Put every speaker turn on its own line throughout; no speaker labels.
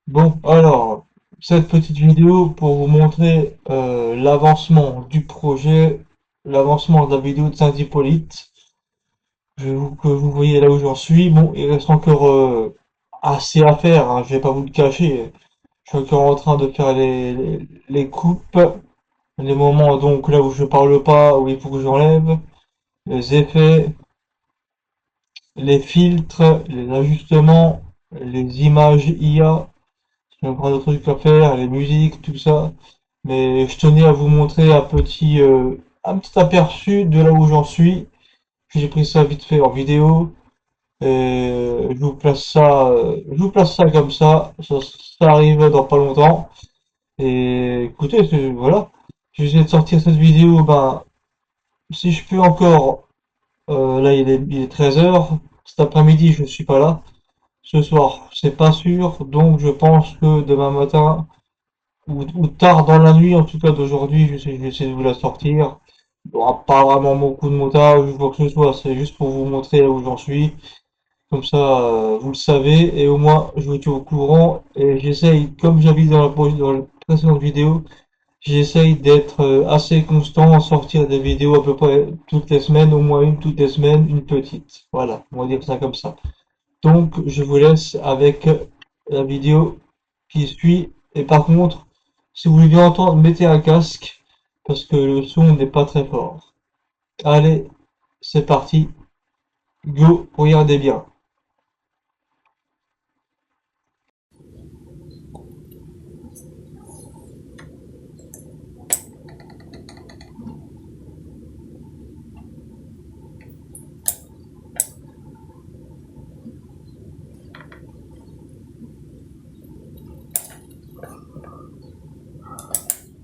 Bon, alors, cette petite vidéo pour vous montrer l'avancement du projet, l'avancement de la vidéo de Saint-Hippolyte. Que vous voyez là où j'en suis. Bon, il reste encore assez à faire, hein, je vais pas vous le cacher. Je suis encore en train de faire les coupes, les moments donc là où je parle pas, où il faut que j'enlève, les effets, les filtres, les ajustements, les images IA. J'ai encore d'autres trucs à faire, les musiques, tout ça. Mais je tenais à vous montrer un petit aperçu de là où j'en suis. J'ai pris ça vite fait en vidéo. Et je vous place ça comme ça arrive dans pas longtemps. Et écoutez, voilà. Je vais essayer de sortir cette vidéo, ben, si je peux encore, là il est 13 h. Cet après-midi je suis pas là. Ce soir, c'est pas sûr, donc je pense que demain matin, ou tard dans la nuit, en tout cas d'aujourd'hui, je vais essayer de vous la sortir. Il n'y aura pas vraiment beaucoup de montage ou quoi que ce soit, c'est juste pour vous montrer là où j'en suis. Comme ça, vous le savez, et au moins, je vous tiens au courant. Et j'essaye, comme j'avais dit dans la précédente vidéo, j'essaye d'être assez constant, à sortir des vidéos à peu près toutes les semaines, au moins une toutes les semaines, une petite. Voilà, on va dire ça comme ça. Donc, je vous laisse avec la vidéo qui suit. Et par contre, si vous voulez bien entendre, mettez un casque, parce que le son n'est pas très fort. Allez, c'est parti. Go, regardez bien.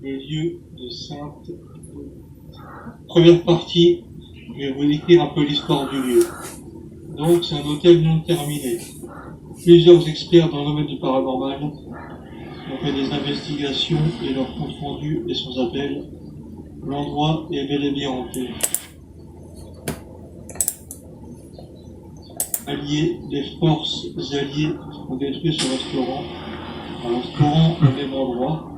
Le lieu de Sainte. Première partie, je vais vous décrire un peu l'histoire du lieu. Donc, c'est un hôtel non terminé. Plusieurs experts dans le domaine du paranormal ont fait des investigations et leur compte rendu est sans appel. L'endroit est bel et bien hanté. Alliés, les forces alliées ont détruit ce restaurant, un restaurant au même endroit.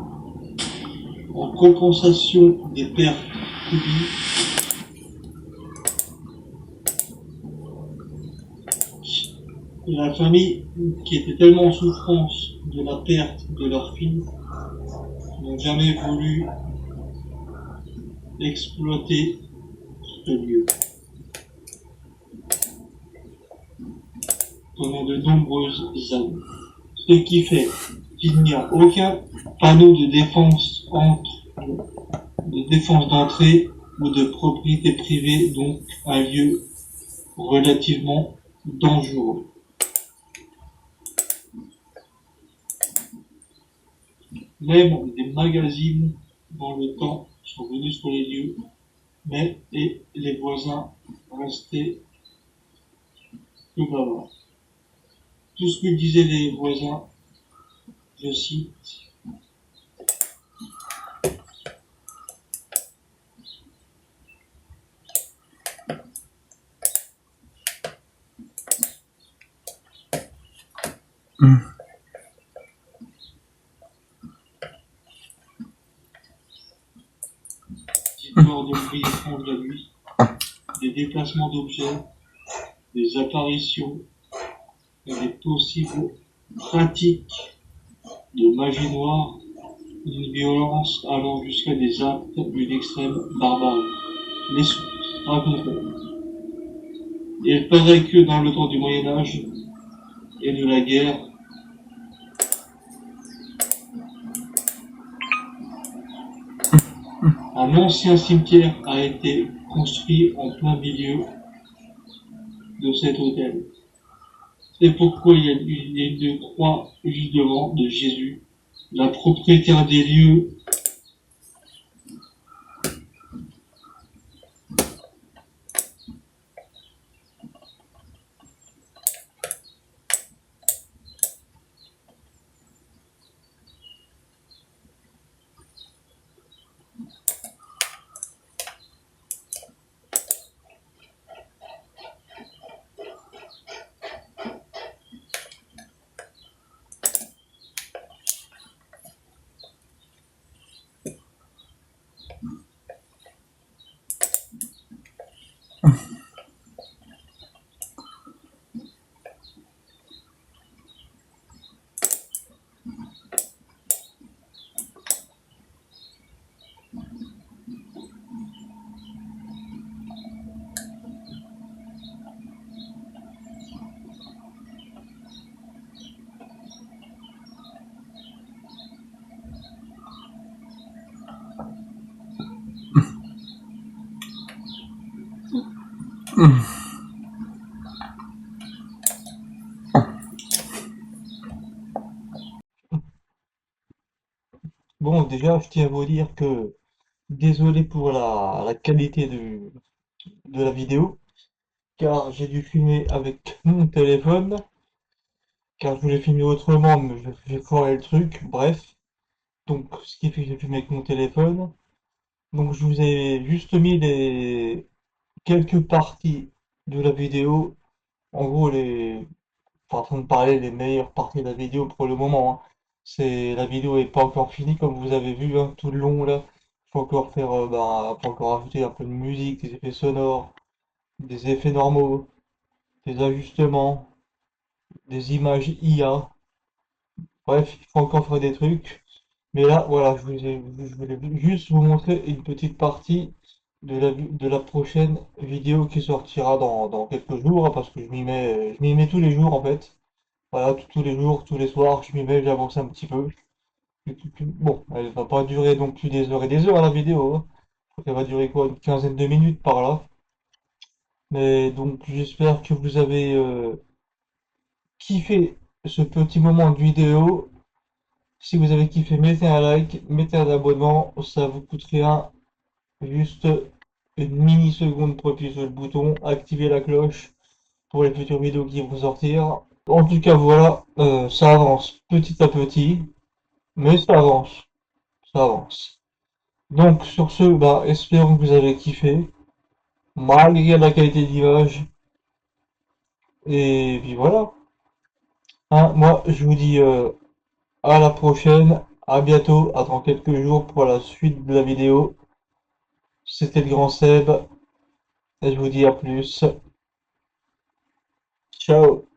En compensation des pertes subies, la famille, qui était tellement en souffrance de la perte de leur fille, n'ont jamais voulu exploiter ce lieu. Pendant de nombreuses années. Ce qui fait qu'il n'y a aucun panneau de défense d'entrée ou de propriété privée, donc un lieu relativement dangereux. Même des magazines dans le temps sont venus sur les lieux, mais et les voisins restaient peu bavards. Tout ce que disaient les voisins, je cite, histoires de bruits étranges la nuit, des déplacements d'objets, des apparitions et des possibles pratiques de magie noire, d'une violence allant jusqu'à des actes d'une extrême barbarie. Les sources raconteront. Il paraît que dans le temps du Moyen-Âge et de la guerre, un ancien cimetière a été construit en plein milieu de cet hôtel. C'est pourquoi il y a une croix juste devant de Jésus. La propriétaire des lieux Bon, déjà, je tiens à vous dire que désolé pour la qualité de la vidéo, car j'ai dû filmer avec mon téléphone, car je voulais filmer autrement, mais j'ai foiré le truc, bref. Donc, ce qui fait que j'ai filmé avec mon téléphone. Donc, je vous ai juste mis les quelques parties de la vidéo, en gros, en train de parler des meilleures parties de la vidéo pour le moment, hein. La vidéo est pas encore finie, comme vous avez vu, hein, tout le long, là. Faut encore faire, faut encore ajouter un peu de musique, des effets sonores, des effets normaux, des ajustements, des images IA. Bref, il faut encore faire des trucs. Mais là, voilà, je voulais juste vous montrer une petite partie de la prochaine vidéo qui sortira dans quelques jours, hein, parce que je m'y mets tous les jours, en fait. Voilà, tous les jours, tous les soirs, je m'y mets, j'avance un petit peu. Bon, elle va pas durer non plus des heures et des heures à la vidéo, hein. Je crois qu'elle va durer quoi, une quinzaine de minutes par là. Mais donc j'espère que vous avez kiffé ce petit moment de vidéo. Si vous avez kiffé, mettez un like, mettez un abonnement, ça vous coûte rien. Juste une mini-seconde pour appuyer sur le bouton, activer la cloche pour les futures vidéos qui vont sortir. En tout cas, voilà, ça avance petit à petit, mais ça avance, ça avance. Donc sur ce, bah, espérons que vous avez kiffé, malgré la qualité d'image. Et puis voilà. Hein, moi, je vous dis à la prochaine, à bientôt, à dans quelques jours pour la suite de la vidéo. C'était le grand Seb, et je vous dis à plus. Ciao.